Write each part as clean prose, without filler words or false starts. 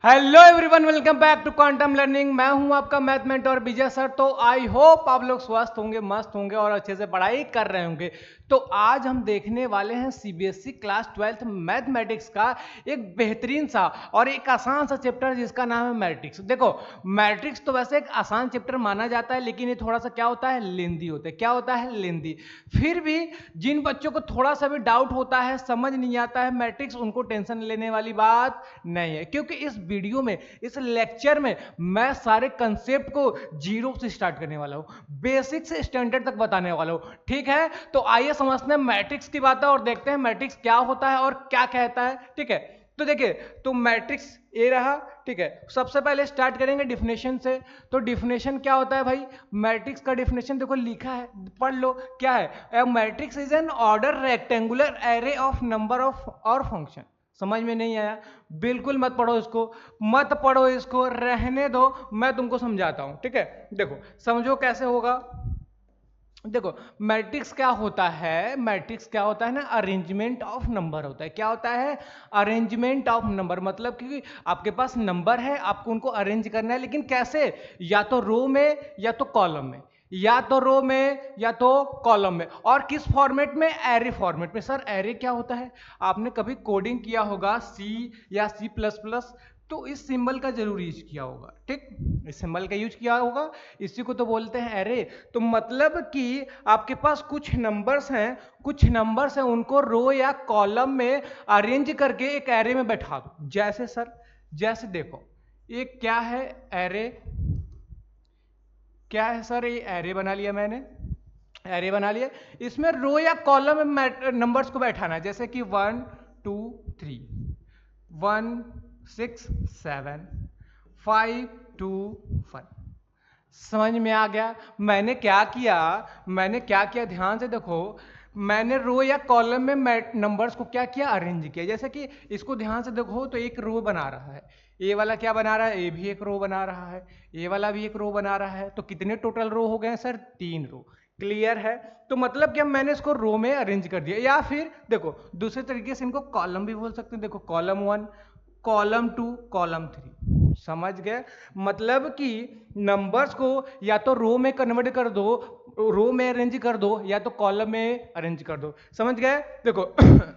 Hello everyone, welcome back to quantum learning. मैं हूं आपका मैथ मेंटर विजय सर। तो आई होप आप लोग स्वस्थ होंगे, मस्त होंगे और अच्छे से पढ़ाई कर रहे होंगे। तो आज हम देखने वाले हैं सीबीएसई क्लास 12th मैथमेटिक्स का एक बेहतरीन सा और एक आसान सा चैप्टर जिसका नाम है मैट्रिक्स। देखो, मैट्रिक्स तो वैसे एक आसान चैप्टर माना जाता है, लेकिन ये थोड़ा सा क्या होता है, लेंदी होता है। क्या होता है, लेंदी। फिर भी जिन बच्चों को थोड़ा सा भी डाउट होता है, समझ नहीं आता है मैट्रिक्स, उनको टेंशन लेने वाली बात नहीं है, क्योंकि इस वीडियो में, इस लेक्चर में मैं सारे कंसेप्ट को जीरो से स्टार्ट करने वाला हूं, बेसिक से स्टैंडर्ड तक बताने वाला हूं। ठीक है, तो आइए समझते हैं मैट्रिक्स की बात है और देखते हैं मैट्रिक्स क्या होता है और क्या कहता है। ठीक है, तो देखिए, तो मैट्रिक्स ए रहा। ठीक है, सबसे पहले स्टार्ट करेंगे डिफिनेशन से। तो डिफिनेशन क्या होता है भाई, मैट्रिक्स का डिफिनेशन देखो लिखा है, पढ़ लो। क्या है, a matrix is an order rectangular array of number of और फंक्शन। समझ में नहीं आया, बिल्कुल मत पढ़ो इसको, मत पढ़ो इसको, रहने दो, मैं तुमको समझाता हूं। ठीक है, देखो समझो कैसे होगा। देखो, मैट्रिक्स क्या होता है, मैट्रिक्स क्या होता है ना, अरेंजमेंट ऑफ नंबर होता है। क्या होता है, अरेंजमेंट ऑफ नंबर। मतलब कि आपके पास नंबर है, आपको उनको अरेंज करना है, लेकिन कैसे, या तो रो में या तो कॉलम में, या तो रो में या तो कॉलम में। और किस फॉर्मेट में, एरे फॉर्मेट में। सर एरे क्या होता है, आपने कभी कोडिंग किया होगा सी या सी प्लस प्लस, तो इस सिंबल का जरूर यूज किया होगा। ठीक, इस सिंबल का यूज किया होगा, इसी को तो बोलते हैं एरे। तो मतलब कि आपके पास कुछ नंबर्स हैं, कुछ नंबर्स हैं, उनको रो या कॉलम में अरेंज करके एक एरे में बैठा दो। जैसे सर, जैसे देखो, ये क्या है, एरे। क्या है सर, ये एरे बना लिया मैंने, एरे बना लिया। इसमें रो या कॉलम में नंबर्स को बैठाना है, जैसे कि 1 2 3, 1 6 7 5 2 1। समझ में आ गया मैंने क्या किया, मैंने क्या किया, ध्यान से देखो। मैंने रो या कॉलम में नंबर्स को क्या किया, अरेंज किया। जैसे कि इसको ध्यान से देखो, तो एक रो बना रहा है, ए वाला क्या बना रहा है, ए भी एक रो बना रहा है, ए वाला भी एक रो बना रहा है। तो कितने टोटल रो हो गए सर, 3 रो। क्लियर है, तो मतलब कि मैंने इसको रो में अरेंज कर दिया। या फिर देखो, दूसरे तरीके से इनको कॉलम भी बोल सकते हैं। देखो, कॉलम 1, कॉलम 2, कॉलम 3। समझ गए, मतलब कि नंबर्स को या तो रो में कन्वर्ट कर दो, रो में अरेंज कर दो, या तो कॉलम में अरेंज कर दो। समझ गए, देखो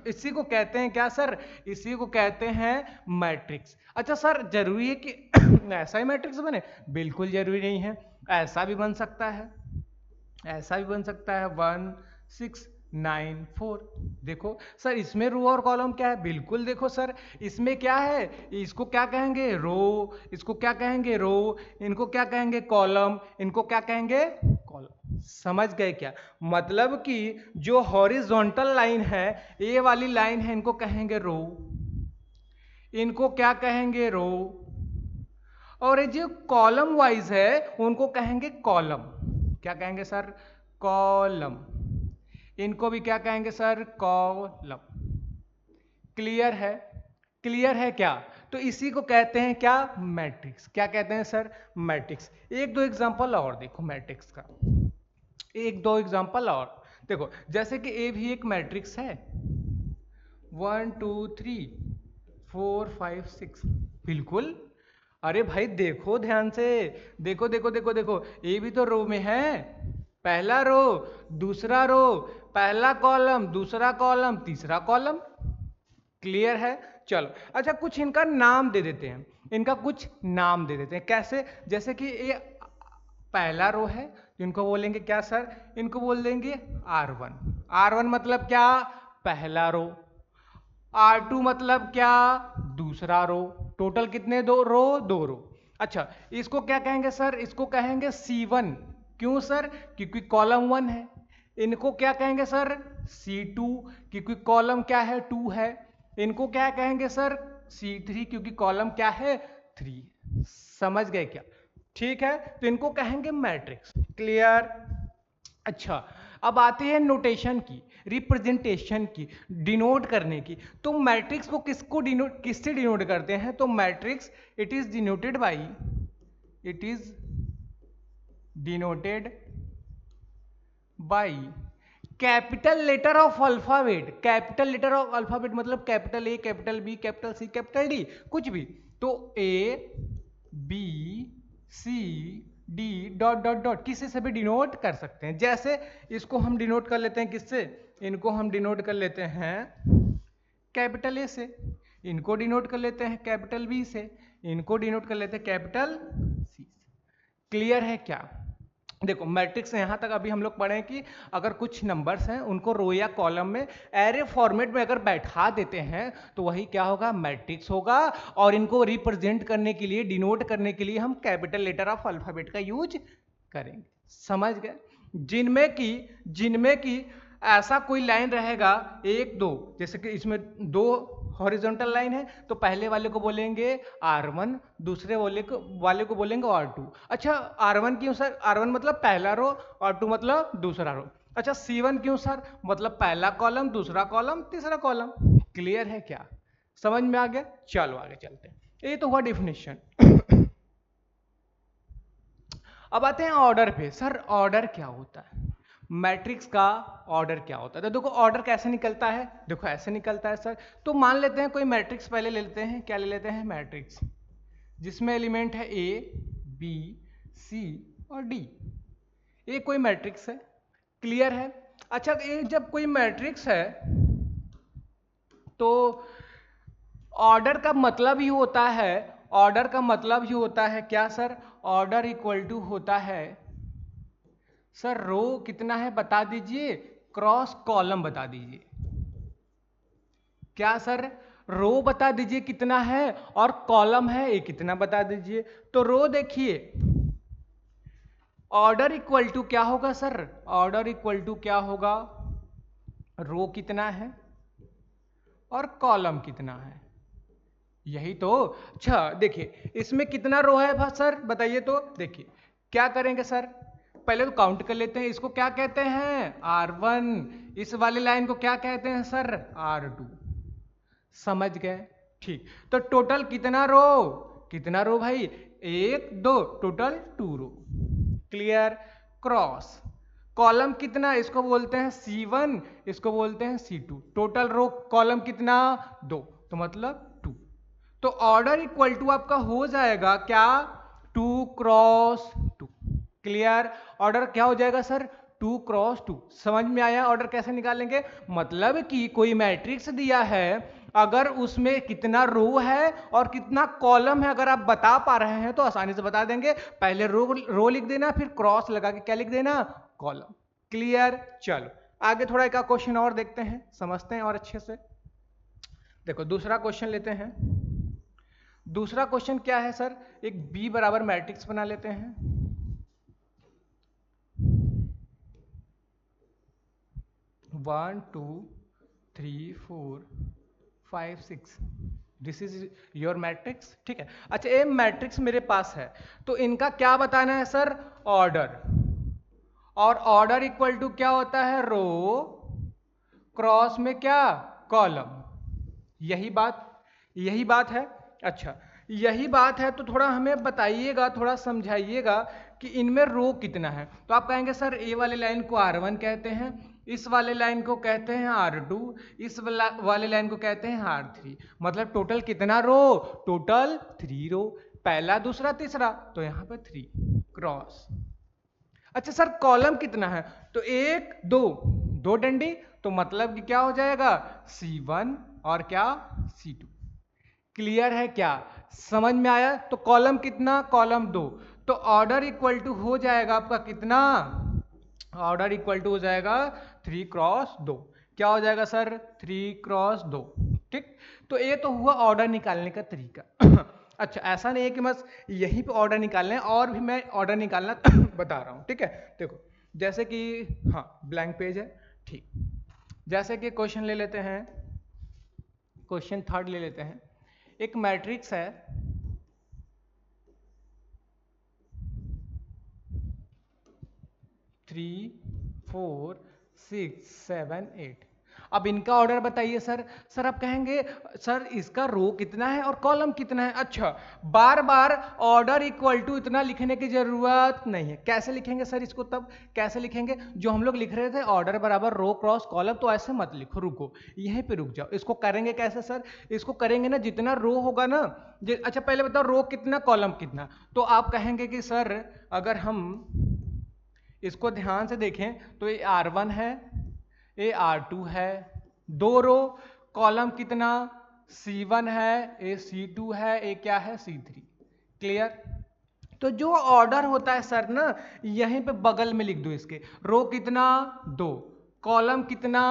इसी को कहते हैं क्या सर, इसी को कहते हैं मैट्रिक्स। अच्छा सर, जरूरी है कि ऐसा ही मैट्रिक्स बने, बिल्कुल जरूरी नहीं है, ऐसा भी बन सकता है, ऐसा भी बन सकता है 1 6 9 4। देखो सर, इसमें रो और कॉलम क्या है, बिल्कुल देखो सर, इसमें क्या है, इसको क्या कहेंगे, रो, इसको क्या कहेंगे, रो, इनको क्या कहेंगे, कॉलम, इनको क्या कहेंगे, कॉलम। समझ गए क्या, मतलब कि जो हॉरिजॉन्टल लाइन है, ये वाली लाइन है, इनको कहेंगे रो, इनको क्या कहेंगे, रो। और ये जो कॉलम वाइज है, उनको कहेंगे कॉलम। क्या कहेंगे सर, कॉलम। इनको भी क्या कहेंगे सर, कॉलम। क्लियर है, क्लियर है क्या। तो इसी को कहते हैं क्या, मैट्रिक्स। क्या कहते हैं सर, मैट्रिक्स। एक दो एग्जांपल और देखो मैट्रिक्स का, एक दो एग्जांपल और देखो। जैसे कि ए भी एक मैट्रिक्स है, 1 2 3 4 5 6। बिल्कुल, अरे भाई देखो ध्यान से, देखो देखो देखो देखो, ये भी तो रो में है। पहला रो, दूसरा रो, पहला कॉलम, दूसरा कॉलम, तीसरा कॉलम। क्लियर है, चलो। अच्छा, कुछ इनका नाम दे देते हैं, इनका कुछ नाम दे देते हैं। कैसे, जैसे कि ये पहला रो है, तो इनको बोलेंगे क्या सर, इनको बोल देंगे R1। R1 मतलब क्या, पहला रो। R2 मतलब क्या, दूसरा रो। टोटल कितने, दो रो, दो रो। अच्छा, इसको क्या कहेंगे सर, इसको कहेंगे C1। क्यों सर, क्योंकि कॉलम 1 है। इनको क्या कहेंगे सर, C2, क्योंकि कॉलम क्या है, 2 है। इनको क्या कहेंगे सर, C3, क्योंकि कॉलम क्या है, 3। समझ गए क्या, ठीक है, तो इनको कहेंगे मैट्रिक्स। क्लियर। अच्छा, अब आते हैं नोटेशन की, रिप्रेजेंटेशन की, डिनोट करने की। तो मैट्रिक्स को किसको डिनोट, किससे डिनोट करते हैं, तो matrix it is denoted by, it is denoted by capital letter of alphabet. Capital letter of alphabet मतलब capital A, capital B, capital C, capital D, कुछ भी। तो A B C D dot dot dot किसी से भी denote कर सकते हैं। जैसे इसको हम डिनोट कर लेते हैं किससे, इनको हम डिनोट कर लेते हैं कैपिटल ए से, इनको डिनोट कर लेते हैं कैपिटल बी से, इनको डिनोट कर लेते हैं कैपिटल सी से। क्लियर है क्या? देखो मैट्रिक्स यहां तक अभी हम लोग पढ़े कि अगर कुछ नंबर्स हैं उनको रो या कॉलम में एरे फॉर्मेट में अगर बैठा देते हैं तो वही क्या होगा, मैट्रिक्स होगा। और इनको रिप्रेजेंट करने के लिए, डिनोट करने के लिए हम कैपिटल लेटर ऑफ अल्फाबेट का यूज करेंगे। समझ गए? जिनमें की ऐसा कोई लाइन रहेगा एक दो, जैसे कि इसमें दो हॉरिजॉन्टल लाइन है तो पहले वाले को बोलेंगे R1, दूसरे वाले को बोलेंगे R2। अच्छा R1 क्यों सर? R1 मतलब पहला रो, R2 मतलब दूसरा रो। अच्छा C1 क्यों सर? मतलब पहला कॉलम, दूसरा कॉलम, तीसरा कॉलम। क्लियर है क्या? समझ में आ गया? चलो आगे चलते हैं। ये तो हुआ डिफिनेशन। अब आते हैं ऑर्डर पे। सर ऑर्डर क्या होता है, मैट्रिक्स का ऑर्डर क्या होता है? तो देखो ऑर्डर कैसे निकलता है, देखो ऐसे निकलता है सर। तो मान लेते हैं कोई मैट्रिक्स पहले ले लेते हैं, क्या ले लेते हैं, मैट्रिक्स जिसमें एलिमेंट है ए बी सी और डी। ये कोई मैट्रिक्स है। क्लियर है? अच्छा ये जब कोई मैट्रिक्स है तो ऑर्डर का मतलब ही होता है, ऑर्डर का मतलब ही होता है क्या सर? ऑर्डर इक्वल टू होता है सर रो कितना है बता दीजिए, क्रॉस कॉलम बता दीजिए। क्या सर? रो बता दीजिए कितना है और कॉलम है ये कितना बता दीजिए। तो रो देखिए, ऑर्डर इक्वल टू क्या होगा सर? ऑर्डर इक्वल टू क्या होगा, रो कितना है और कॉलम कितना है, यही तो। अच्छा देखिए इसमें कितना रो है सर बताइए तो। देखिए क्या करेंगे सर, पहले तो काउंट कर लेते हैं। इसको क्या कहते हैं, R1। इस वाले लाइन को क्या कहते हैं सर, R2। समझ गए? ठीक। तो टोटल कितना रो, कितना रो भाई, एक दो, टोटल 2 रो। क्लियर? क्रॉस कॉलम कितना, इसको बोलते हैं C1, इसको बोलते हैं C2। टोटल रो कॉलम कितना, 2, तो मतलब 2। तो ऑर्डर इक्वल टू आपका हो जाएगा क्या, 2 क्रॉस 2। क्लियर? ऑर्डर क्या हो जाएगा सर, 2 क्रॉस 2। समझ में आया ऑर्डर कैसे निकालेंगे? मतलब कि कोई मैट्रिक्स दिया है, अगर उसमें कितना रो है और कितना कॉलम है अगर आप बता पा रहे हैं तो आसानी से बता देंगे। पहले रो लिख देना, फिर क्रॉस लगा के क्या लिख देना, कॉलम। क्लियर? चलो आगे थोड़ा एक क्वेश्चन और देखते हैं, समझते हैं और अच्छे से। देखो दूसरा क्वेश्चन लेते हैं। दूसरा क्वेश्चन क्या है सर, एक बी बराबर मैट्रिक्स बना लेते हैं। One two three four five six, this is your matrix. ठीक है। अच्छा ये मैट्रिक्स मेरे पास है तो इनका क्या बताना है सर, ऑर्डर। और ऑर्डर इक्वल टू क्या होता है, रो क्रॉस में क्या, कॉलम। यही बात है। अच्छा यही बात है तो थोड़ा हमें बताइएगा, थोड़ा समझाइएगा कि इनमें रो कितना है। तो आप कहेंगे सर ए वाले लाइन को R1 कहते हैं, इस वाले लाइन को कहते हैं R2, इस वाले लाइन को कहते हैं R3। मतलब टोटल कितना रो, टोटल 3 रो, पहला दूसरा तीसरा, तो यहाँ पे 3 क्रॉस। अच्छा सर कॉलम कितना है, तो एक दो, दो डंडी, तो मतलब कि क्या हो जाएगा, C1 और क्या, C2। क्लियर है क्या? समझ में आया? तो कॉलम कितना, कॉलम 2। तो ऑर्डर इक्वल टू हो जाएगा आपका कितना, ऑर्डर इक्वल टू हो जाएगा 3 क्रॉस 2। क्या हो जाएगा सर, 3 क्रॉस 2। ठीक। तो ये तो हुआ ऑर्डर निकालने का तरीका। अच्छा ऐसा नहीं है कि बस यहीं पे ऑर्डर निकालना है, और भी मैं ऑर्डर निकालना बता रहा हूँ। ठीक है। देखो जैसे कि हाँ ब्लैंक पेज है। ठीक। जैसे कि क्वेश्चन ले लेते हैं, क्वेश्चन थर्ड ले लेते हैं। एक मैट्रिक्स है 3 4 6 7 8। अब इनका ऑर्डर बताइए सर। सर आप कहेंगे सर इसका रो कितना है और कॉलम कितना है। अच्छा, बार बार ऑर्डर इक्वल टू इतना लिखने की जरूरत नहीं है। कैसे लिखेंगे सर इसको, तब कैसे लिखेंगे, जो हम लोग लिख रहे थे ऑर्डर बराबर रो क्रॉस कॉलम, तो ऐसे मत लिखो, रुको यहीं पे रुक जाओ। इसको करेंगे कैसे सर, इसको करेंगे ना जितना रो होगा ना, अच्छा पहले बताओ रो कितना कॉलम कितना। तो आप कहेंगे कि सर अगर हम इसको ध्यान से देखें तो ये R1 है, ये R2 है, दो रो, कॉलम कितना C1 है, ये C2 है, ये क्या है C3। क्लियर। तो जो ऑर्डर होता है सर ना, यहीं पे बगल में लिख दो इसके, रो कितना 2, कॉलम कितना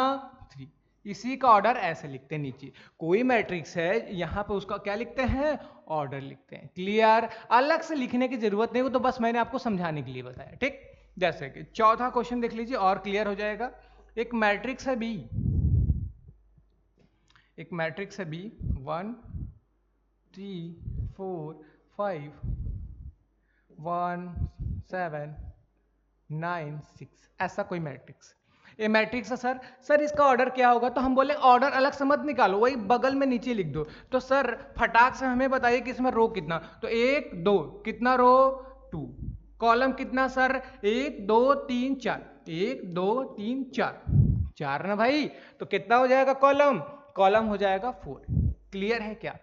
3, इसी का ऑर्डर ऐसे लिखते हैं। नीचे कोई मैट्रिक्स है यहाँ पे उसका क्या लिखते हैं, ऑर्डर लिखते हैं। क्लियर, अलग से लिखने की जरूरत नहीं, वो तो बस मैंने आपको समझाने के लिए बताया। ठीक, जैसे कि चौथा क्वेश्चन देख लीजिए और क्लियर हो जाएगा। एक मैट्रिक्स है बी, एक मैट्रिक्स है बी 1 3 4 5 1 7 9 6, ऐसा कोई मैट्रिक्स, ये मैट्रिक्स है सर। सर इसका ऑर्डर क्या होगा, तो हम बोले ऑर्डर अलग से मत निकालो, वही बगल में नीचे लिख दो। तो सर फटाक से हमें बताइए कि इसमें रो कितना, तो 1 2 कितना रो 2, कॉलम कितना सर 1 2 3 4, 1 2 3 4, 4 ना भाई, तो कितना हो जाएगा कॉलम, कॉलम हो जाएगा 4। क्लियर है क्या,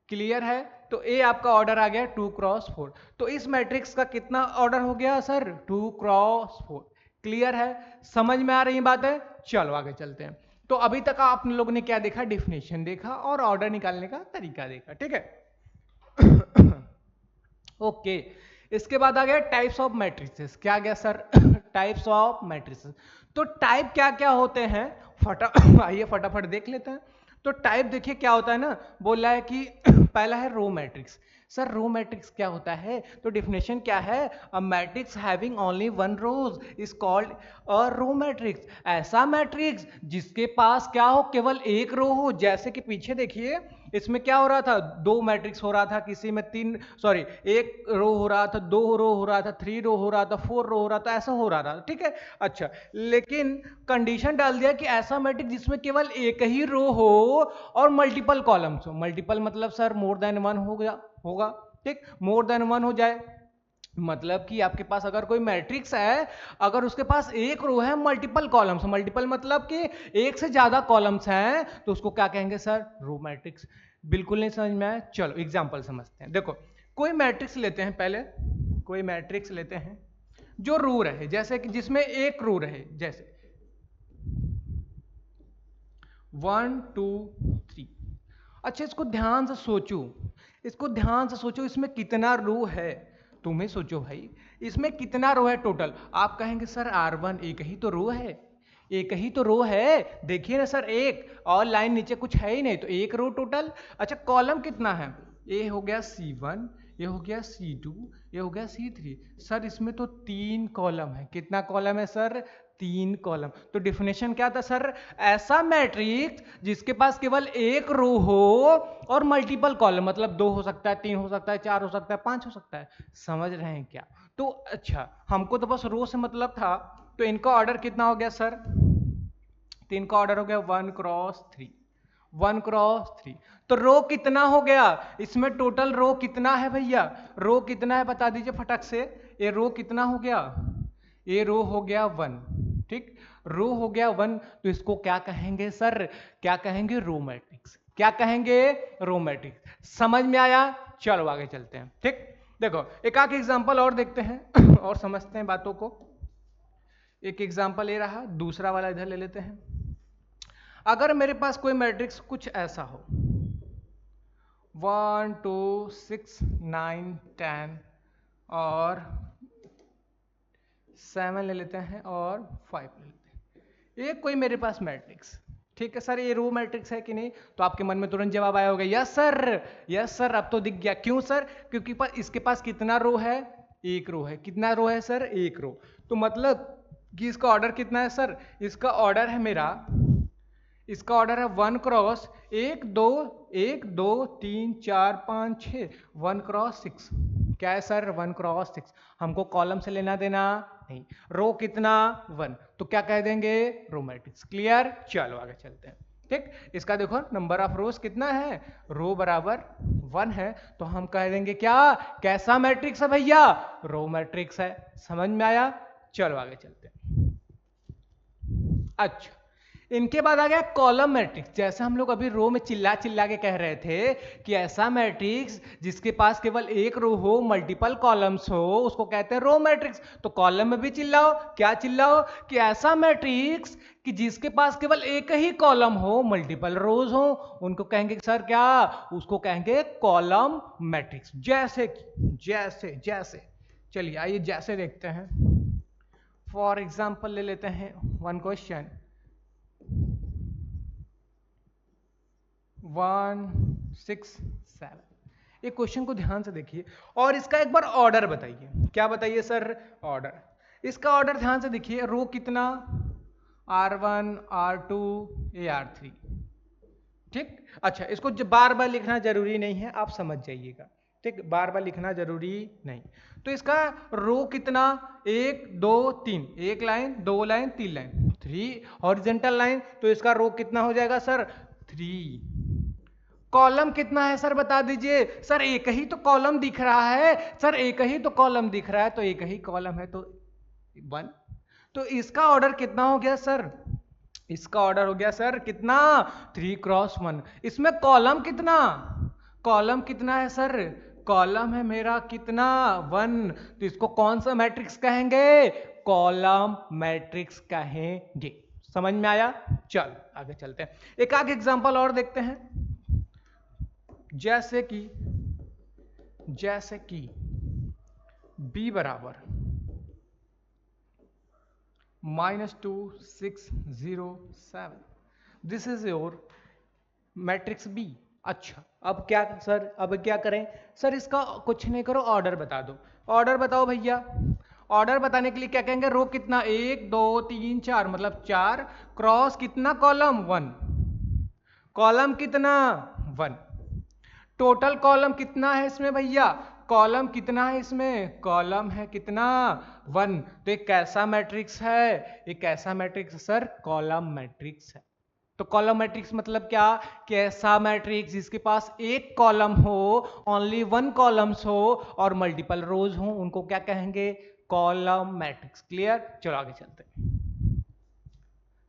क्लियर है। तो ए आपका ऑर्डर आ गया 2 क्रॉस 4, तो इस मैट्रिक्स का कितना ऑर्डर हो गया सर 2 क्रॉस 4। क्लियर है, समझ में आ रही बात है। चलो आगे चलते हैं। तो अभी तक आप लोगों ने क्या देखा, डिफिनेशन देखा और ऑर्डर निकालने का तरीका देखा। ठीक है ओके, इसके बाद आ गया टाइप्स ऑफ मैट्रिसेस। क्या गया सर टाइप्स ऑफ मैट्रिसेस। तो टाइप क्या क्या होते हैं, आइए फटाफट देख लेते हैं। तो टाइप देखिए क्या होता है ना, बोला है कि पहला है row matrix. Sir row matrix क्या होता है, तो डिफिनेशन क्या है, a matrix having only one rows is called a row matrix. ऐसा मैट्रिक्स जिसके पास क्या हो, केवल एक रो हो। जैसे कि पीछे देखिए इसमें क्या हो रहा था, दो मैट्रिक्स हो रहा था, किसी में तीन सॉरी एक रो हो रहा था, दो रो हो रहा था, 3 रो हो रहा था, 4 रो हो रहा था, ऐसा हो रहा था। ठीक है, अच्छा लेकिन कंडीशन डाल दिया कि ऐसा मैट्रिक्स जिसमें केवल एक ही रो हो और मल्टीपल कॉलम्स हो। मल्टीपल मतलब सर मोर देन वन हो गया होगा। ठीक, मोर देन वन हो जाए मतलब कि आपके पास अगर कोई मैट्रिक्स है, अगर उसके पास एक रो है मल्टीपल कॉलम्स, मल्टीपल मतलब कि एक से ज्यादा कॉलम्स हैं, तो उसको क्या कहेंगे सर, रो मैट्रिक्स। बिल्कुल नहीं समझ में आया, चलो एग्जांपल समझते हैं। देखो कोई मैट्रिक्स लेते हैं, पहले कोई मैट्रिक्स लेते हैं जो रो रहे, जैसे कि जिसमें एक रो रहे, जैसे 1 2 3। अच्छा इसको ध्यान से सोचो, इसको ध्यान से सोचो, इसमें कितना रो है, तुम्हें सोचो भाई इसमें कितना रो है टोटल। आप कहेंगे सर R1 एक ही तो रो है, एक ही तो रो है, देखिए ना सर एक और लाइन नीचे कुछ है ही नहीं, तो एक रो टोटल। अच्छा कॉलम कितना है, ये हो गया C1, ये हो गया C2, ये हो गया C3। सर इसमें तो 3 कॉलम है, कितना कॉलम है सर, 3 कॉलम। तो डिफिनेशन क्या था सर, ऐसा मैट्रिक्स जिसके पास केवल एक रो हो और मल्टीपल कॉलम, मतलब 2 हो सकता है, 3 हो सकता है, 4 हो सकता है, 5 हो सकता है। समझ रहे हैं क्या। तो अच्छा हमको तो बस रो से मतलब था, तो इनका ऑर्डर कितना हो गया सर, तो इनका ऑर्डर हो गया 1 क्रॉस 3, 1 क्रॉस 3। तो रो कितना हो गया, इसमें टोटल रो कितना है भैया, रो कितना है बता दीजिए फटक से, ये रो कितना हो गया, ये रो हो गया 1। ठीक, रो हो गया 1, तो इसको क्या कहेंगे सर, क्या कहेंगे, रो मैट्रिक्स। क्या कहेंगे, रो मैट्रिक्स। समझ में आया, चलो आगे चलते हैं। ठीक, देखो एक आध एग्जांपल और देखते हैं और समझते हैं बातों को। एक एग्जांपल ये रहा, दूसरा वाला इधर ले लेते हैं। अगर मेरे पास कोई मैट्रिक्स कुछ ऐसा हो 1 2 6 9 10 और 7 ले लेते हैं और 5 ले लेते हैं, ये कोई मेरे पास मैट्रिक्स। ठीक है सर, ये रो मैट्रिक्स है कि नहीं, तो आपके मन में तुरंत जवाब आया होगा यस सर, यस सर, अब तो दिख गया। क्यों सर, क्योंकि इसके पास कितना रो है, एक रो है। कितना रो है सर, एक रो। तो मतलब कि इसका ऑर्डर कितना है सर, इसका ऑर्डर है मेरा, इसका ऑर्डर है 1 क्रॉस 1 2 1 2 3 4 5 6, 1 क्रॉस 6। क्या है सर, 1 क्रॉस 6। हमको कॉलम से लेना देना नहीं। रो कितना 1, तो क्या कह देंगे रो मैट्रिक्स। क्लियर, चलो आगे चलते हैं। ठीक, इसका देखो नंबर ऑफ रोज कितना है, रो बराबर 1 है, तो हम कह देंगे क्या, कैसा मैट्रिक्स है भैया, रो मैट्रिक्स है। समझ में आया, चलो आगे चलते हैं। अच्छा, इनके बाद आ गया कॉलम मैट्रिक्स। जैसे हम लोग अभी रो में चिल्ला चिल्ला के कह रहे थे कि ऐसा मैट्रिक्स जिसके पास केवल एक रो हो, मल्टीपल कॉलम्स हो, उसको कहते हैं रो मैट्रिक्स। तो कॉलम में भी चिल्लाओ, क्या चिल्लाओ, कि ऐसा मैट्रिक्स कि जिसके पास केवल एक ही कॉलम हो, मल्टीपल रोज हो, उनको कहेंगे सर क्या, उसको कहेंगे कॉलम मैट्रिक्स। जैसे जैसे जैसे चलिए आइए जैसे देखते हैं। फॉर एग्जाम्पल ले लेते हैं वन क्वेश्चन 167। ये क्वेश्चन को ध्यान से देखिए और इसका एक बार ऑर्डर बताइए। क्या बताइए सर, ऑर्डर। इसका ऑर्डर ध्यान से देखिए, रो कितना, R1 R2 R3। ठीक, अच्छा इसको बार बार लिखना जरूरी नहीं है, आप समझ जाइएगा। ठीक, बार बार लिखना जरूरी नहीं। तो इसका रो कितना, 1 2 3, एक line, 2 line, 3 line, 3 horizontal line, तो इसका रो कितना हो जाएगा सर 3। कॉलम कितना है सर बता दीजिए। सर एक ही तो कॉलम दिख रहा है, सर एक ही तो कॉलम दिख रहा है, तो एक ही कॉलम है तो 1। तो इसका ऑर्डर कितना हो गया सर, इसका ऑर्डर हो गया सर कितना, 3x1। इसमें कॉलम कितना, कॉलम कितना है सर, कॉलम है मेरा कितना 1, तो इसको कौन सा मैट्रिक्स कहेंगे, कॉलम मैट्रिक्स कहेंगे। समझ में आया, चल आगे चलते हैं, एक आगे एग्जांपल और देखते हैं। जैसे कि b बराबर -2 6 0 7, this is your matrix B. अच्छा अब क्या सर, अब क्या करें सर, इसका कुछ नहीं करो, ऑर्डर बता दो। ऑर्डर बताओ भैया। ऑर्डर बताने के लिए क्या कहेंगे, रो कितना 1 2 3 4, मतलब 4, क्रॉस कितना कॉलम 1, कॉलम कितना 1, टोटल कॉलम कितना है इसमें भैया, कॉलम कितना है इसमें, कॉलम है कितना 1। तो एक कैसा मैट्रिक्स है, एक कैसा मैट्रिक्स सर, कॉलम मैट्रिक्स है। तो कॉलम मैट्रिक्स मतलब क्या, कि ऐसा मैट्रिक्स जिसके पास एक कॉलम हो, ओनली 1 कॉलम्स हो और मल्टीपल रोज हो, उनको क्या कहेंगे, कॉलम मैट्रिक्स। क्लियर, चलो आगे चलते हैं।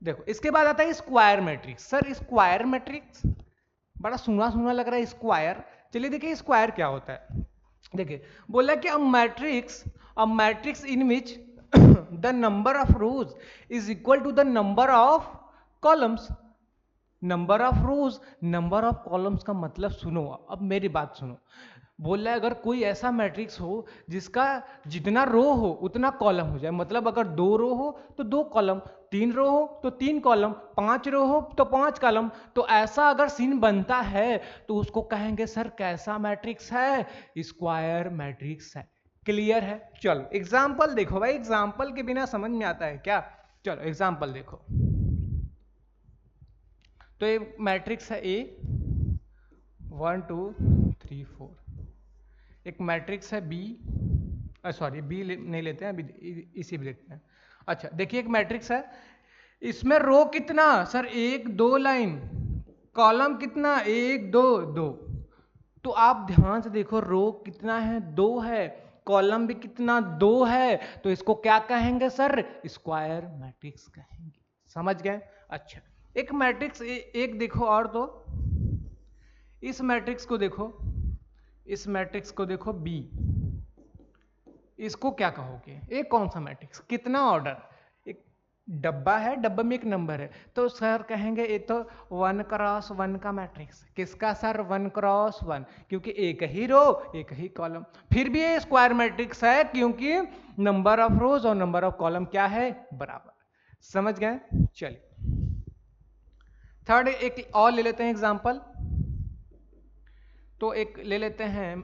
देखो इसके बाद आता है square matrix. Sir square matrix बड़ा सुना सुना लग रहा है, स्क्वायर। चलिए देखिए स्क्वायर क्या होता है। देखिए बोला कि a matrix in which the number of rows is equal to the number of columns. Number of rows, number of columns का मतलब सुनो, अब मेरी बात सुनो। बोल रहा है अगर कोई ऐसा मैट्रिक्स हो जिसका जितना रो हो उतना कॉलम हो जाए, मतलब अगर 2 रो हो तो 2 कॉलम, 3 रो हो तो 3 कॉलम, 5 रो हो तो 5 कॉलम, तो ऐसा अगर सीन बनता है तो उसको कहेंगे सर कैसा मैट्रिक्स है, स्क्वायर मैट्रिक्स है। क्लियर है, चलो एग्जाम्पल देखो भाई, एग्जाम्पल के बिना समझ में आता है क्या। चलो एग्जाम्पल देखो, तो ये मैट्रिक्स है ए 1 2 3 4, एक मैट्रिक्स है बी, सॉरी बी नहीं लेते हैं अभी, इसी भी देखते हैं। अच्छा देखिए एक मैट्रिक्स है, इसमें रो कितना सर 1 2 लाइन, कॉलम कितना 1 2 2। तो आप ध्यान से देखो, रो कितना है 2 है, कॉलम भी कितना 2 है, तो इसको क्या कहेंगे सर, स्क्वायर मैट्रिक्स कहेंगे। समझ गए। अच्छा एक मैट्रिक्स एक देखो और, तो इस मैट्रिक्स को देखो, इस मैट्रिक्स को देखो बी, इसको क्या कहोगे, एक कौन सा मैट्रिक्स, कितना ऑर्डर, एक डब्बा है, डब्बे में एक नंबर है, तो सर कहेंगे ये तो 1x1 का मैट्रिक्स। किसका सर, 1x1, क्योंकि एक ही रो एक ही कॉलम। फिर भी ये स्क्वायर मैट्रिक्स है क्योंकि नंबर ऑफ रोज और नंबर ऑफ कॉलम क्या है, बराबर। समझ गए। चलिए थर्ड एक और ले लेते हैं एग्जांपल, तो एक ले लेते हैं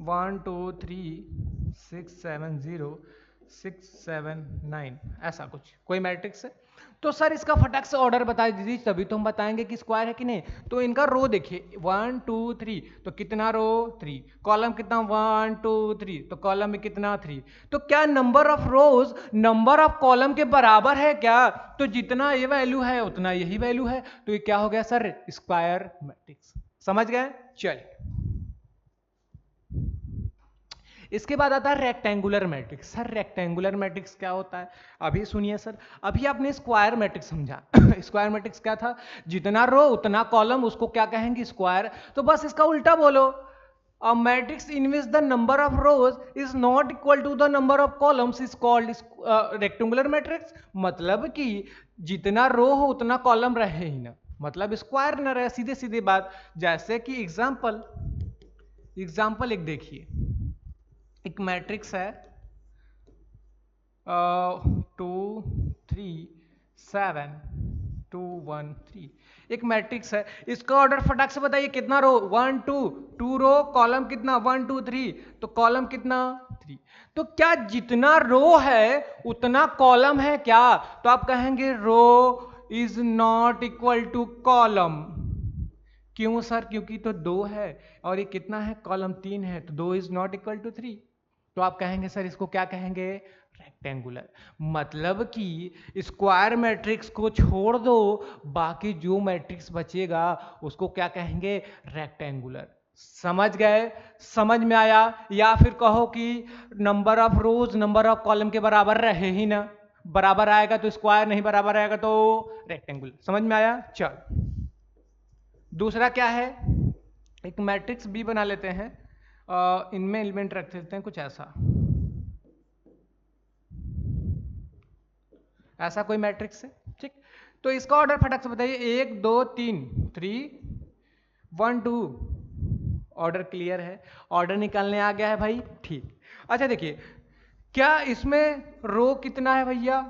1 2 3 6 7 0 6 7 9, ऐसा कुछ कोई मैट्रिक्स है। तो सर इसका फटाक से ऑर्डर बता दीजिए, तभी तो हम बताएंगे कि स्क्वायर है कि नहीं। तो इनका रो देखिए 1 2 3, तो कितना रो 3, कॉलम कितना 1 2 3, तो कॉलम में कितना 3। तो क्या number of rows number of column के बराबर है क्या? तो जितना ये वैल्यू है उतना यही वैल्यू है, तो ये क्या हो गया सर? Square matrix. समझ गए? चलिए, इसके बाद आता है rectangular matrix. Sir rectangular matrix क्या होता है? अभी सुनिए सर, अभी आपने स्क्वायर मैट्रिक्स समझा। स्क्वायर मैट्रिक्स क्या था? जितना रो उतना कॉलम, उसको क्या कहेंगे? स्क्वायर। तो बस इसका उल्टा बोलो, a matrix in which the number of rows is not equal to the number of columns is called rectangular matrix। मतलब कि जितना रो हो उतना कॉलम रहे ही ना, मतलब स्क्वायर ना रहे, सीधे सीधे बात। जैसे कि एग्जाम्पल एक देखिए, एक मैट्रिक्स है 2 3 7 2 1 3, एक मैट्रिक्स है। इसका ऑर्डर फटाक से बताइए, कितना रो? 1 2, 2 रो, कॉलम कितना 1 2 3, तो कॉलम कितना 3। तो क्या जितना रो है उतना कॉलम है क्या? तो आप कहेंगे row is not equal to column. क्यों सर? क्योंकि तो 2 है और ये कितना है? कॉलम 3 है, तो 2 इज नॉट इक्वल टू 3। तो आप कहेंगे सर इसको क्या कहेंगे? रेक्टेंगुलर। मतलब कि स्क्वायर मैट्रिक्स को छोड़ दो, बाकी जो मैट्रिक्स बचेगा उसको क्या कहेंगे? रेक्टेंगुलर। समझ गए? समझ में आया? या फिर कहो कि number of rows number of column के बराबर रहे ही ना, बराबर आएगा तो स्क्वायर, नहीं बराबर आएगा तो रेक्टेंगुलर। समझ में आया? चल, दूसरा क्या है? एक मैट्रिक्स बी बना लेते हैं, इनमें एलिमेंट रख देते हैं कुछ ऐसा, ऐसा कोई मैट्रिक्स है, ठीक। तो इसका ऑर्डर फटाक से बताइए, 1 2 3 3 1 2। ऑर्डर क्लियर है? ऑर्डर निकालने आ गया है भाई? ठीक। अच्छा देखिए, क्या इसमें रो कितना है भैया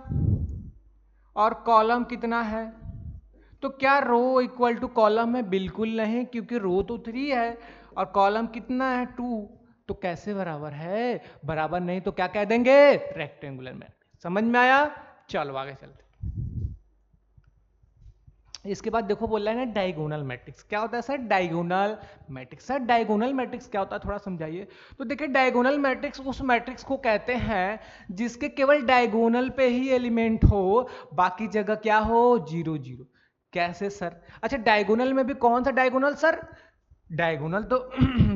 और कॉलम कितना है? तो क्या रो इक्वल टू कॉलम है? बिल्कुल नहीं, क्योंकि रो तो 3 है और कॉलम कितना है 2। तो कैसे बराबर है? बराबर नहीं, तो क्या कह देंगे? Rectangular matrix. समझ में आया? चलो आगे चलते। इसके बाद देखो, बोल रहा है ना डायगोनल मैट्रिक्स। क्या होता है sir? Diagonal matrix. Sir diagonal matrix क्या होता है, थोड़ा समझाइए। तो देखिए, डायगोनल मैट्रिक्स उस मैट्रिक्स को कहते हैं जिसके केवल डायगोनल पे ही एलिमेंट हो, बाकी जगह क्या हो? 0 0। कैसे सर? अच्छा, डायगोनल में भी कौन सा डायगोनल सर? डायगोनल तो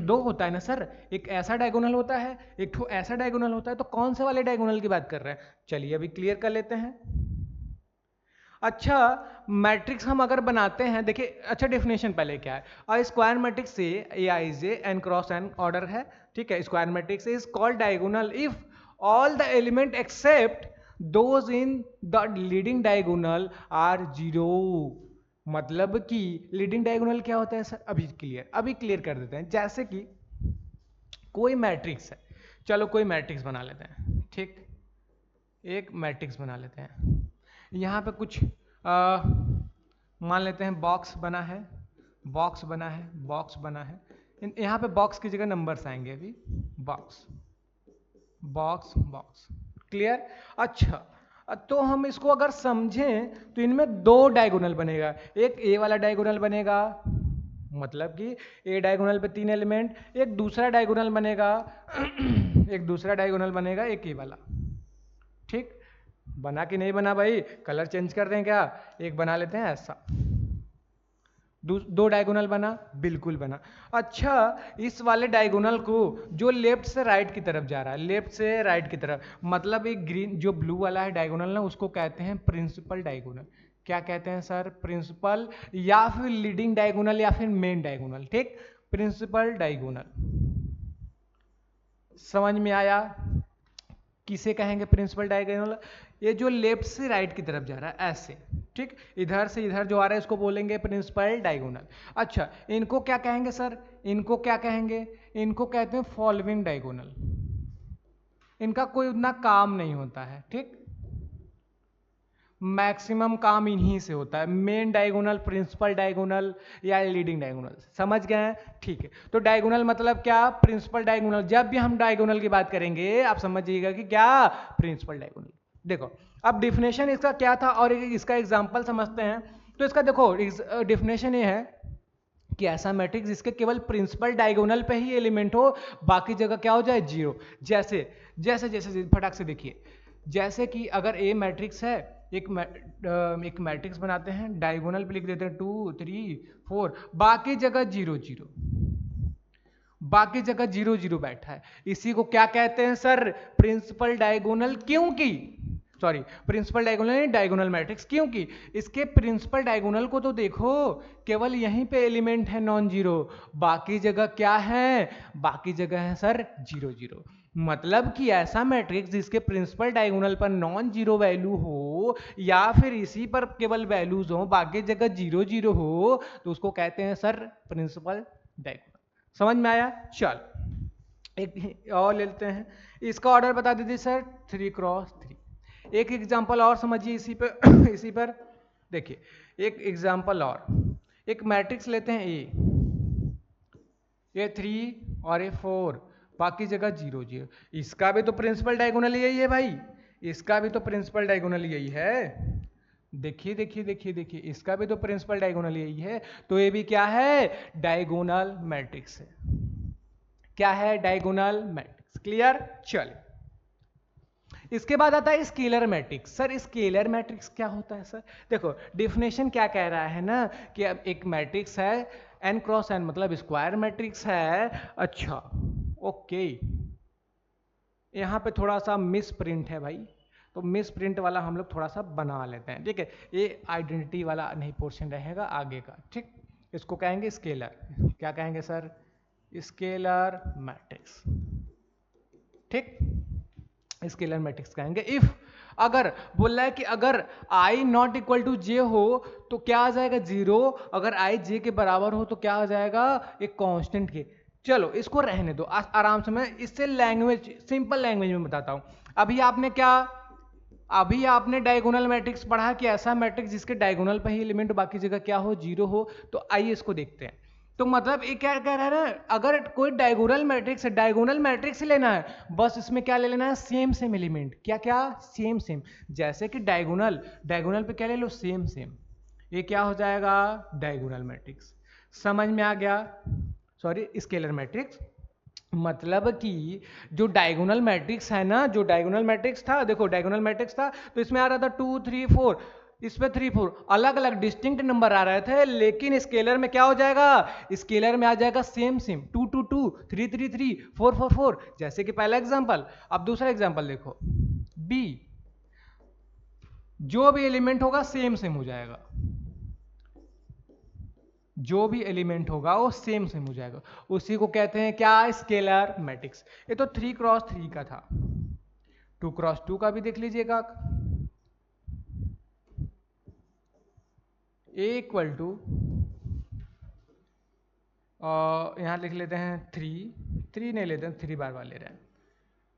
दो होता है ना सर, एक ऐसा डायगोनल होता है, एक ठो ऐसा डायगोनल होता है। तो कौन से वाले डायगोनल की बात कर रहे हैं? चलिए अभी क्लियर कर लेते हैं। अच्छा, मैट्रिक्स हम अगर बनाते हैं, देखिए अच्छा डेफिनेशन पहले क्या है। अ square matrix say A I J N cross N order है, ठीक है। Square matrix is called diagonal if all the element except those in the leading diagonal are 0। मतलब कि लीडिंग डायगोनल क्या होता है सर? अभी क्लियर कर देते हैं। जैसे कि कोई मैट्रिक्स है, चलो कोई मैट्रिक्स बना लेते हैं, ठीक। एक मैट्रिक्स बना लेते हैं, यहाँ पे कुछ मान लेते हैं बॉक्स बना है, बॉक्स बना है, बॉक्स बना है। यहाँ पे बॉक्स की जगह नंबर्स आएंगे अभी। Box box box, clear? अच्छा, तो हम इसको अगर समझें तो इनमें 2 डायगोनल बनेगा। एक ए वाला डायगोनल बनेगा, मतलब कि ए डायगोनल पे 3 एलिमेंट। एक दूसरा डायगोनल बनेगा एक दूसरा डायगोनल बनेगा एक ए वाला, ठीक। बना कि नहीं बना भाई? कलर चेंज कर दें क्या? एक बना लेते हैं ऐसा। 2 डायगोनल बना? बिल्कुल बना। अच्छा, इस वाले डायगोनल को जो लेफ्ट से राइट की तरफ जा रहा है, लेफ्ट से राइट की तरफ, मतलब एक ग्रीन जो ब्लू वाला है डायगोनल ना, उसको कहते हैं प्रिंसिपल डायगोनल। क्या कहते हैं सर? प्रिंसिपल, या फिर लीडिंग डायगोनल, या फिर मेन डायगोनल, ठीक। Principal diagonal. समझ में आया? किसे कहेंगे प्रिंसिपल डायगोनल? ये जो लेफ्ट से राइट की तरफ जा रहा है ऐसे, ठीक। इधर से इधर जो आ रहा है इसको बोलेंगे प्रिंसिपल डायगोनल। अच्छा, इनको क्या कहेंगे सर? इनको क्या कहेंगे? इनको कहते हैं फॉलोइंग डायगोनल। इनका कोई उतना काम नहीं होता है, ठीक। मैक्सिमम काम इन्हीं से होता है, मेन डायगोनल, प्रिंसिपल डायगोनल या लीडिंग डायगोनल। समझ गए हैं? ठीक है। तो डायगोनल मतलब क्या? Principal diagonal. जब भी हम डायगोनल की बात करेंगे आप समझिएगा कि क्या? Principal diagonal. देखो अब डिफिनेशन इसका क्या था और इसका एग्जांपल समझते हैं। तो इसका देखो डिफिनेशन ये है कि ऐसा मैट्रिक्स जिसके केवल प्रिंसिपल डायगोनल पे ही एलिमेंट हो, बाकी जगह क्या हो जाए जीरो। जैसे जैसे जैसे फटाक से देखिए, जैसे कि अगर ए मैट्रिक्स है, एक मैट्रिक्स बनाते हैं, डायगोनल पे लिख देते हैं 2 3 4, बाकी जगह जीरो जीरो, बाकी जगह जीरो जीरो बैठा है, इसी को क्या कहते हैं सर? Principal diagonal. क्योंकि सॉरी, प्रिंसिपल डायगोनल नहीं, डायगोनल मैट्रिक्स। क्योंकि इसके प्रिंसिपल डायगोनल को तो देखो, केवल यहीं पे एलिमेंट है नॉन जीरो, बाकी जगह क्या है? बाकी जगह है सर जीरो जीरो। मतलब कि ऐसा मैट्रिक्स जिसके प्रिंसिपल डायगोनल पर नॉन जीरो वैल्यू हो या फिर इसी पर केवल वैल्यूज हो, बाकी जगह जीरो जीरो हो, तो उसको कहते हैं सर प्रिंसिपल डायगोनल। समझ में आया? चल एक और ले लेते हैं, इसका ऑर्डर बता दीजिए सर 3x3। एक एग्जांपल और समझिए इसी पर इसी पर देखिए एक एग्जांपल और, एक मैट्रिक्स लेते हैं ए 3 और ए 4, बाकी जगह जीरो जीरो, इसका भी तो प्रिंसिपल डायगोनल यही है भाई, इसका भी तो प्रिंसिपल डायगोनल यही है। देखिए देखिए देखिए देखिए, इसका भी तो प्रिंसिपल डायगोनल यही है, तो ये भी क्या है? डायगोनल मैट्रिक्स है। क्या है? Diagonal matrix. क्लियर? चलिए इसके बाद आता है scalar matrix. Sir scalar matrix क्या होता है सर? देखो डिफिनेशन क्या कह रहा है ना कि अब एक मैट्रिक्स है n क्रॉस n, मतलब स्क्वायर मैट्रिक्स है। अच्छा ओके, यहाँ पे थोड़ा सा मिस प्रिंट है भाई, तो मिस प्रिंट वाला हम लोग थोड़ा सा बना लेते हैं, ठीक है? ये आइडेंटिटी वाला नहीं पोर्शन रहेगा आगे का, ठीक? इसको कहेंगे स्केलर। क्या कहेंगे सर? स्केलर मैट्रिक्स, ठीक? स्केलर मैट्रिक्स कहेंगे। इफ अगर बोल रहा है कि अगर i नॉट इक्वल टू जे हो तो क्या आ जाएगा? जीरो। अगर i j के बराबर हो तो क्या आ जाएगा? एक कांस्टेंट के। चलो इसको रहने दो, आराम से मैं इससे लैंग्वेज, सिंपल लैंग्वेज में बताता हूं। अभी आपने डायगोनल मैट्रिक्स पढ़ा कि ऐसा मैट्रिक्स जिसके डायगोनल पर ही एलिमेंट बाकी जगह क्या हो? जीरो हो। तो आइए इसको देखते हैं। तो मतलब ये क्या कह रहा है ना, अगर कोई डायगोनल मैट्रिक्स है, डायगोनल मैट्रिक्स लेना है, बस इसमें क्या ले लेना है? Same same element. क्या क्या? Same same. जैसे कि डायगोनल, डायगोनल पे क्या ले लो? Same same. ये क्या हो जाएगा? Diagonal matrix. समझ में आ गया? Sorry scalar matrix. मतलब कि जो डायगोनल मैट्रिक्स है ना, जो डायगोनल मैट्रिक्स था, देखो डायगोनल मैट्रिक्स था तो इसमें आ रहा था 2 3 4, इस पे 3 4 अलग अलग डिस्टिंक्ट नंबर आ रहे थे, लेकिन स्केलर में क्या हो जाएगा? स्केलर में आ जाएगा सेम सेम, 2 2 2 3 3 3 4 4 4, जैसे कि पहला एग्जांपल। अब दूसरा एग्जांपल देखो, बी, जो भी एलिमेंट होगा सेम सेम हो जाएगा, जो भी एलिमेंट होगा वो सेम सेम हो जाएगा, उसी को कहते हैं क्या? Scalar matrix. ये तो 3x3 का था, 2x2 का भी देख लीजिएगा। ए इक्वल टू यहां लिख लेते हैं 3 नहीं लेते हैं, 3 बार बार ले रहे हैं,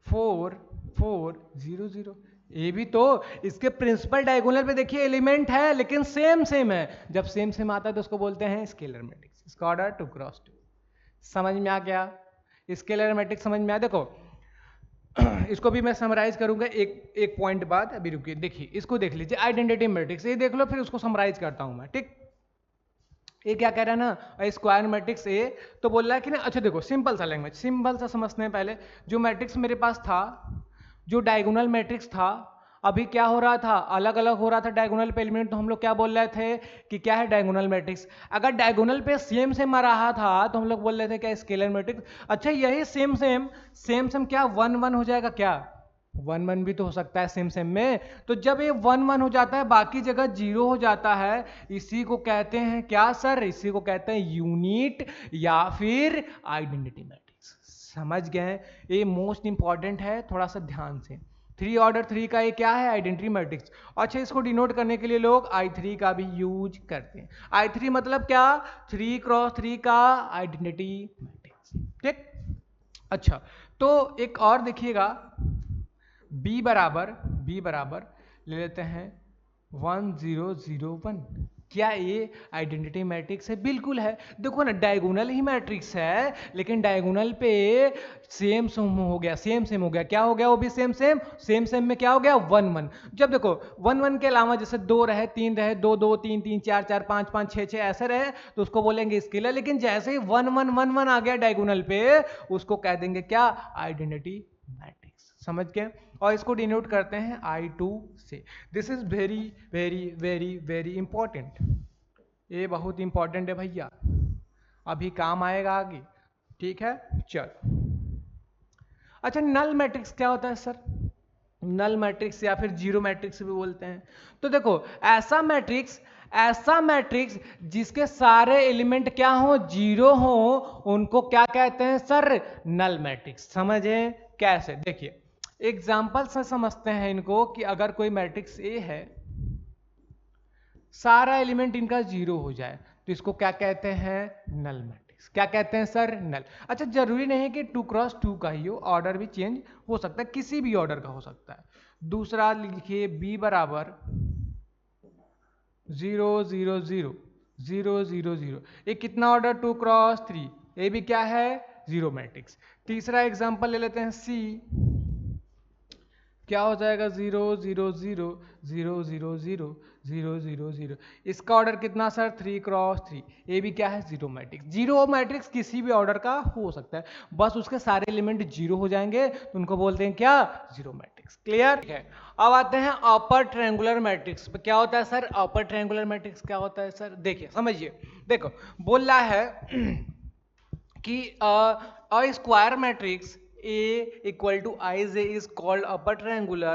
4 4 0 0। ये भी तो इसके प्रिंसिपल डायगोनल पे देखिए एलिमेंट है लेकिन सेम सेम है, जब सेम सेम आता है तो उसको बोलते हैं स्केलर मैट्रिक्स। इसका ऑर्डर 2x2। समझ में आ गया? स्केलर मैट्रिक्स समझ में आया? देखो इसको भी मैं समराइज करूंगा एक पॉइंट बाद, अभी रुकिए। देखिए इसको देख लीजिए, आइडेंटिटी मैट्रिक्स, ये देख लो, फिर उसको समराइज करता हूं मैं, ठीक? ये क्या कह रहा है ना, स्क्वायर मैट्रिक्स ए, तो बोल रहा है कि ना, अच्छा देखो सिंपल सा लैंग्वेज, सिंपल सा समझते हैं पहले। जो मैट्रिक्स मेरे पास था, जो डायगोनल मैट्रिक्स था, अभी क्या हो रहा था? अलग अलग हो रहा था डायगोनल पे एलिमेंट, तो हम लोग क्या बोल रहे थे कि क्या है? Diagonal matrix. अगर डायगोनल पे सेम सेम आ रहा था तो हम लोग बोल रहे थे क्या? Scalar matrix. अच्छा यही सेम सेम क्या 1 1 हो जाएगा? क्या 1 1 भी तो हो सकता है सेम सेम में। तो जब ये 1 1 हो जाता है, बाकी जगह जीरो हो जाता है, इसी को कहते हैं क्या सर? इसी को कहते हैं यूनिट या फिर आइडेंटिटी मैट्रिक्स। समझ गए? ये मोस्ट इंपॉर्टेंट है, थोड़ा सा ध्यान से। 3 ऑर्डर 3 का ये क्या है? Identity matrix. अच्छा इसको डिनोट करने के लिए लोग I3 का भी यूज करते हैं। I3 मतलब क्या? 3x3 का आइडेंटिटी मैट्रिक्स, ठीक? अच्छा तो एक और देखिएगा, बी बराबर ले लेते हैं 1 0 0 1, क्या ये आइडेंटिटी मैट्रिक्स है? बिल्कुल है। देखो ना, डायगोनल ही मैट्रिक्स है, लेकिन डायगोनल पे सेम सेम हो गया, सेम सेम हो गया। क्या हो गया? वो भी सेम सेम, सेम सेम में क्या हो गया? 1 1। जब देखो 1 1 के अलावा जैसे 2 रहे, 3 रहे, 2 2 3 3 4 4 5 5 6 6 ऐसे रहे तो उसको बोलेंगे स्केलर। लेकिन जैसे ही 1 1 1 1 आ गया डायगोनल पे, उसको कह देंगे क्या? Identity matrix. समझ गए? और इसको डिनोट करते हैं I2 से। This is very very very very important. ये बहुत इंपॉर्टेंट है भैया, अभी काम आएगा आगे। ठीक है, चल। अच्छा, नल मैट्रिक्स क्या होता है सर? नल मैट्रिक्स या फिर जीरो मैट्रिक्स भी बोलते हैं। तो देखो, ऐसा मैट्रिक्स जिसके सारे एलिमेंट क्या हो? जीरो हो, उनको क्या कहते हैं सर? Null matrix. समझे कैसे? देखिए एग्जाम्पल से समझते हैं इनको, कि अगर कोई मैट्रिक्स ए है, सारा एलिमेंट इनका जीरो हो जाए, तो इसको क्या कहते हैं? Null matrix. क्या कहते हैं सर? नल। अच्छा, जरूरी नहीं है कि 2x2 का ही हो, ऑर्डर भी चेंज हो सकता है, किसी भी ऑर्डर का हो सकता है। दूसरा लिखिए b बराबर 0 0 0 0 0 0। ये कितना ऑर्डर? 2x3। ये भी क्या है? Zero matrix. तीसरा एग्जांपल ले लेते हैं c। क्या हो जाएगा? 0 0 0 0 0 0 0 0 0। इसका ऑर्डर कितना सर? 3x3। ये भी क्या है? Zero matrix. जीरो मैट्रिक्स किसी भी ऑर्डर का हो सकता है, बस उसके सारे एलिमेंट जीरो हो जाएंगे तो उनको बोलते हैं क्या? Zero matrix. क्लियर है? अब आते हैं अपर ट्रायंगुलर मैट्रिक्स। क्या होता है सर अपर ट्रायंगुलर मैट्रिक्स? क्या होता है सर? देखिए समझिए, देखो बोल रहा है कि a square matrix A equal to Ij is called upper triangular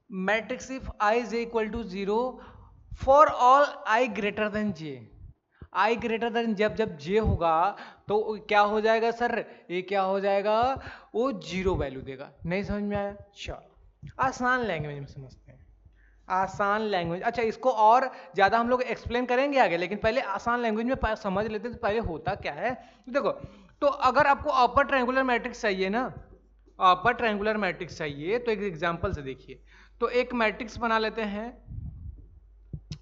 matrix if Ij equal to 0 for all I greater than j। I greater than जब j होगा तो क्या हो जाएगा सर? ये क्या हो जाएगा? वो जीरो वैल्यू देगा। नहीं समझ में आया? चलो आसान लैंग्वेज में समझते हैं, आसान लैंग्वेज। अच्छा, इसको और ज्यादा हम लोग एक्सप्लेन करेंगे आगे, लेकिन पहले आसान लैंग्वेज में समझ लेते हैं तो पहले होता क्या है। देखो, तो अगर आपको अपर ट्रायंगुलर मैट्रिक्स चाहिए ना, अपर ट्रायंगुलर मैट्रिक्स चाहिए, तो एक एग्जांपल से देखिए। तो एक मैट्रिक्स बना लेते हैं।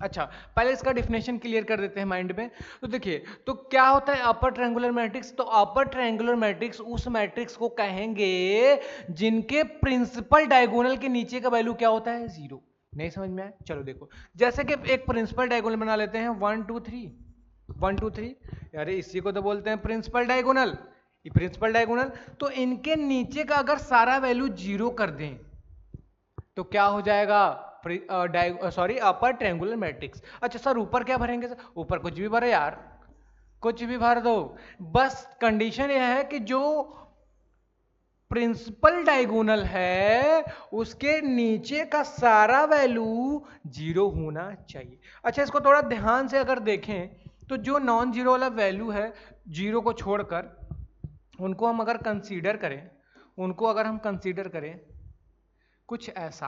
अच्छा, पहले इसका डिफिनेशन क्लियर कर देते हैं माइंड में। तो देखिए, तो क्या होता है अपर ट्रायंगुलर मैट्रिक्स? तो अपर ट्रायंगुलर मैट्रिक्स उस मैट्रिक्स को कहेंगे जिनके प्रिंसिपल डायगोनल के नीचे का वैल्यू क्या होता है? जीरो। नहीं समझ में आया? चलो देखो, जैसे कि एक प्रिंसिपल डायगोनल बना लेते हैं 1 2 3 1 2 3। अरे इसी को तो बोलते हैं प्रिंसिपल डायगोनल। ये प्रिंसिपल डायगोनल, तो इनके नीचे का अगर सारा वैल्यू जीरो कर दें तो क्या हो जाएगा? Sorry, upper triangular matrix. अच्छा सर, ऊपर क्या भरेंगे सर? ऊपर कुछ भी भरो यार, कुछ भी भर दो। बस कंडीशन यह है कि जो प्रिंसिपल डायगोनल है उसके नीचे का सारा वैल्यू जीरो होना चाहिए। अच्छा, इसको थोड़ा ध्यान से अगर देखें तो जो नॉन जीरो वाला वैल्यू है, जीरो को छोड़कर, उनको हम अगर कंसीडर करें, उनको अगर हम कंसीडर करें कुछ ऐसा,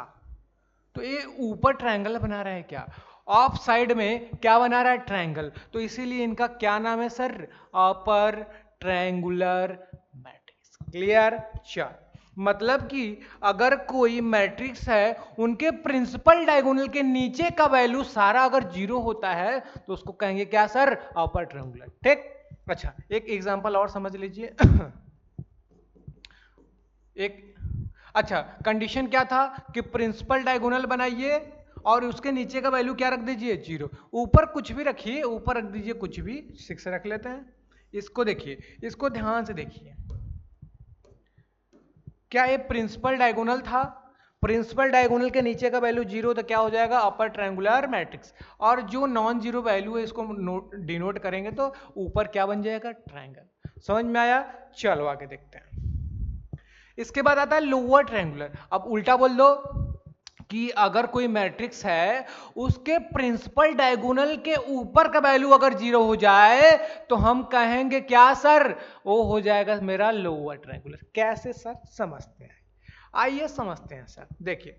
तो ये ऊपर ट्रायंगल बना रहा है क्या? ऑफ साइड में क्या बना रहा है? ट्रायंगल। तो इसीलिए इनका क्या नाम है sir? Upper triangular matrix. Clear? चल, मतलब कि अगर कोई मैट्रिक्स है, उनके प्रिंसिपल डायगोनल के नीचे का वैल्यू सारा अगर जीरो होता है तो उसको कहेंगे क्या सर? Upper triangular. ठीक। अच्छा, एक एग्जांपल और समझ लीजिए। एक, अच्छा, कंडीशन क्या था कि प्रिंसिपल डायगोनल बनाइए और उसके नीचे का वैल्यू क्या रख दीजिए? जीरो। ऊपर कुछ भी रखिए, ऊपर रख दीजिए कुछ भी, 6 रख लेते हैं। इसको देखिए, इसको ध्यान से देखिए, क्या ये प्रिंसिपल डायगोनल था? प्रिंसिपल डायगोनल के नीचे का वैल्यू जीरो, तो क्या हो जाएगा? Upper triangular matrix. और जो नॉन जीरो वैल्यू है इसको डिनोट करेंगे तो ऊपर क्या बन जाएगा? ट्रायंगल। समझ में आया? चलो आगे देखते हैं। इसके बाद आता है लोअर ट्रायंगुलर। अब उल्टा बोल दो कि अगर कोई मैट्रिक्स है, उसके प्रिंसिपल डायगोनल के ऊपर का वैल्यू अगर जीरो हो जाए तो हम कहेंगे क्या सर? वो हो जाएगा मेरा लोअर ट्रायंगुलर। कैसे सर? समझते हैं, आइए समझते हैं सर। देखिए,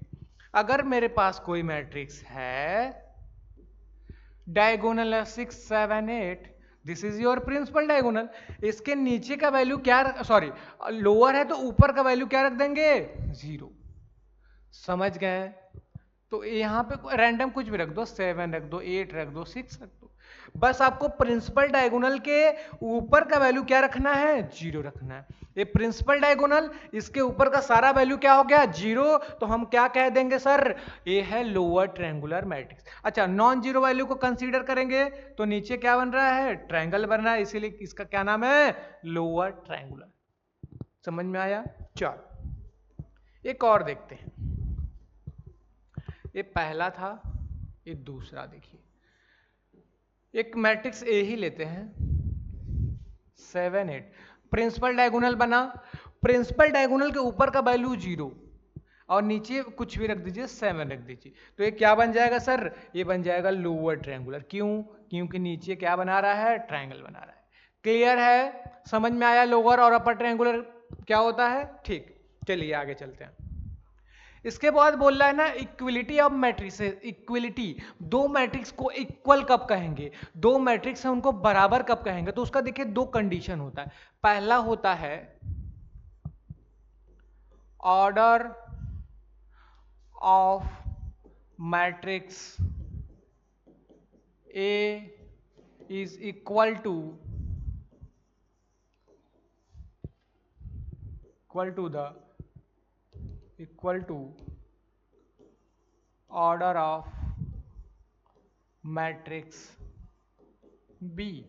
अगर मेरे पास कोई मैट्रिक्स है, डायगोनल है 6 7 8, this is your principal diagonal. इसके नीचे का वैल्यू क्या, सॉरी लोअर है तो ऊपर का वैल्यू क्या रख देंगे? जीरो। समझ गए? तो यहाँ पे रैंडम कुछ भी रख दो, 7 रख दो, 8 रख दो, 6 रख दो। बस आपको प्रिंसिपल डायगोनल के ऊपर का वैल्यू क्या रखना है, 0 रखना है। ये प्रिंसिपल डायगोनल, इसके ऊपर का सारा वैल्यू क्या हो गया, 0। तो हम क्या कह देंगे सर, ये है लोअर ट्रायंगुलर मैट्रिक्स। अच्छा, नॉन जीरो वैल्यू को कंसीडर करेंगे तो नीचे क्या बन रहा है, ट्रायंगल बन रहा है, इसीलिए इसका क्या नाम है, लोअर ट्रायंगुलर। समझ में आया। चलो एक और देखते हैं। ये पहला था, ये दूसरा देखिए। एक मैट्रिक्स ए ही लेते हैं, 7 8। प्रिंसिपल डायगोनल बना, प्रिंसिपल डायगोनल के ऊपर का वैल्यू 0 और नीचे कुछ भी रख दीजिए, 7 रख दीजिए। तो ये क्या बन जाएगा सर, ये बन जाएगा लोअर ट्रायंगुलर। क्यों, क्योंकि नीचे क्या बना रहा है, ट्रायंगल बना रहा है। क्लियर है, समझ में आया लोअर और अपर ट्रायंगुलर क्या होता है। ठीक, चलिए आगे चलते हैं। इसके बाद बोल रहा है ना, इक्विलिटी ऑफ मैट्रिक्सेस। इक्विलिटी, दो मैट्रिक्स को इक्वल कब कहेंगे, दो मैट्रिक्स है उनको बराबर कब कहेंगे। तो उसका देखिए दो कंडीशन होता है। पहला होता है order of matrix A is equal to order of matrix B.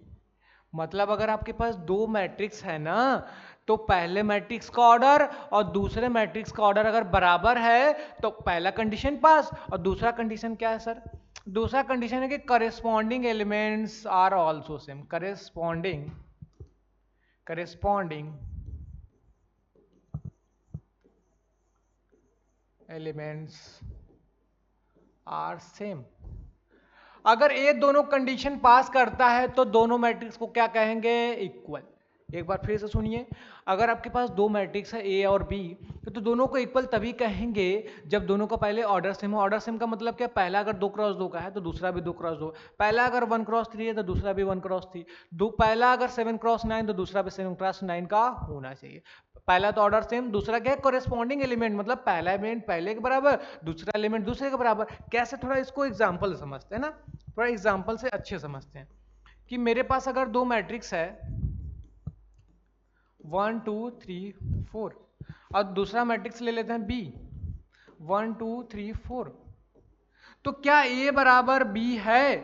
मतलब अगर आपके पास दो मैट्रिक्स है ना, तो पहले मैट्रिक्स का ऑर्डर और दूसरे मैट्रिक्स का ऑर्डर अगर बराबर है तो पहला कंडीशन पास। और दूसरा कंडीशन क्या है सर, दूसरा कंडीशन है कि corresponding elements are also same. Corresponding elements are same. अगर ये दोनों कंडीशन पास करता है तो दोनों मैट्रिक्स को क्या कहेंगे, इक्वल। एक बार फिर से सुनिए, अगर आपके पास दो मैट्रिक्स है ए और बी, तो दोनों को इक्वल तभी कहेंगे जब दोनों का पहले ऑर्डर सेम हो। ऑर्डर सेम का मतलब क्या, पहला अगर 2 क्रॉस 2 का है तो दूसरा भी 2 क्रॉस 2, पहला अगर 1 क्रॉस 3 है तो दूसरा भी 1 क्रॉस 3, पहला अगर 7 क्रॉस 9 तो दूसरा भी 7 क्रॉस 9 का होना चाहिए। पहला तो ऑर्डर सेम, दूसरा क्या है, कॉरेस्पॉन्डिंग एलिमेंट, मतलब पहला एलिमेंट पहले के बराबर, दूसरा एलिमेंट दूसरे के बराबर। कैसे, थोड़ा इसको एग्जांपल समझते हैं ना, थोड़ा एग्जांपल से अच्छे समझते हैं। कि मेरे पास अगर दो मैट्रिक्स है 1 2 3 4 और दूसरा मैट्रिक्स ले लेते हैं बी 1 2 3 4, तो क्या ए बराबर बी है,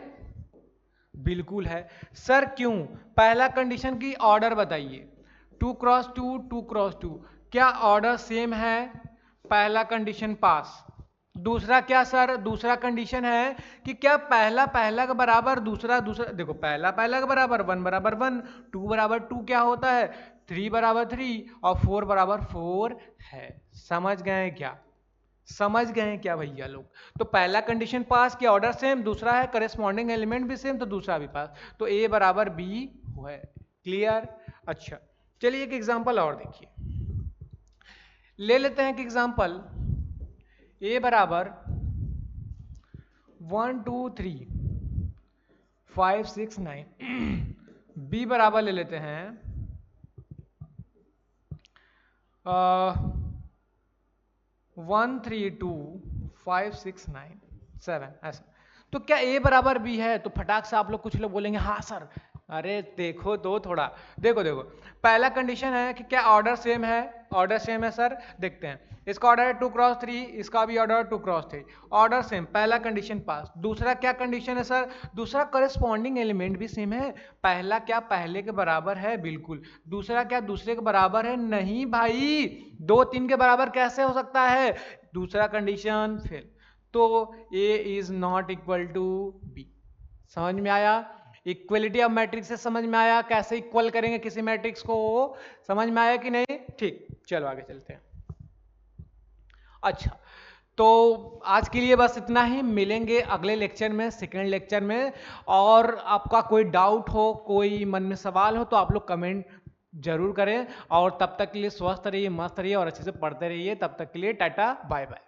बिल्कुल है। सर क्यों, पहला कंडीशन की ऑर्डर बताइए, 2 क्रॉस 2 2 क्रॉस 2, क्या ऑर्डर सेम है, पहला कंडीशन पास। दूसरा क्या सर, दूसरा कंडीशन है कि क्या पहला पहला का बराबर, दूसरा दूसरा, देखो पहला पहला का बराबर, 1 बराबर 1, 2 बराबर 2 क्या होता है, 3 बराबर 3 और 4 बराबर 4 है। समझ गए क्या, समझ गए क्या भैया लोग। तो पहला कंडीशन पास किया, ऑर्डर सेम, दूसरा है करेस्पॉन्डिंग एलिमेंट भी सेम, तो दूसरा भी पास, तो ए बराबर बी है। क्लियर। अच्छा चलिए एक एग्जांपल और देखिए, ले लेते हैं एक एग्जांपल। ए बराबर 1 2 3 5 6 9, बी बराबर ले लेते हैं 1 3 2 5 6 9 7, ऐसा। तो क्या ए बराबर बी है, तो फटाक से आप लोग, कुछ लोग बोलेंगे हाँ सर। अरे देखो तो थोड़ा, देखो देखो, पहला कंडीशन है कि क्या ऑर्डर सेम है, ऑर्डर सेम है सर, देखते हैं। इसका ऑर्डर है 2 क्रॉस 3, इसका भी ऑर्डर 2 क्रॉस 3, ऑर्डर सेम, पहला कंडीशन पास। दूसरा क्या कंडीशन है सर, दूसरा करेस्पॉन्डिंग एलिमेंट भी सेम है, पहला क्या पहले के बराबर है, बिल्कुल। दूसरा क्या दूसरे के बराबर है, नहीं भाई, 2 3 के बराबर कैसे हो सकता है, दूसरा कंडीशन फेल। तो A is not equal to B. समझ में आया, इक्वलिटी ऑफ मैट्रिक्स से समझ में आया, कैसे इक्वल करेंगे किसी मैट्रिक्स को, समझ में आया कि नहीं। ठीक, चलो आगे चलते हैं। अच्छा तो आज के लिए बस इतना ही, मिलेंगे अगले लेक्चर में, सेकेंड लेक्चर में। और आपका कोई डाउट हो, कोई मन में सवाल हो, तो आप लोग कमेंट जरूर करें। और तब तक के लिए स्वस्थ रहिए, मस्त रहिए और अच्छे से पढ़ते रहिए। तब तक के लिए टाटा बाय बाय।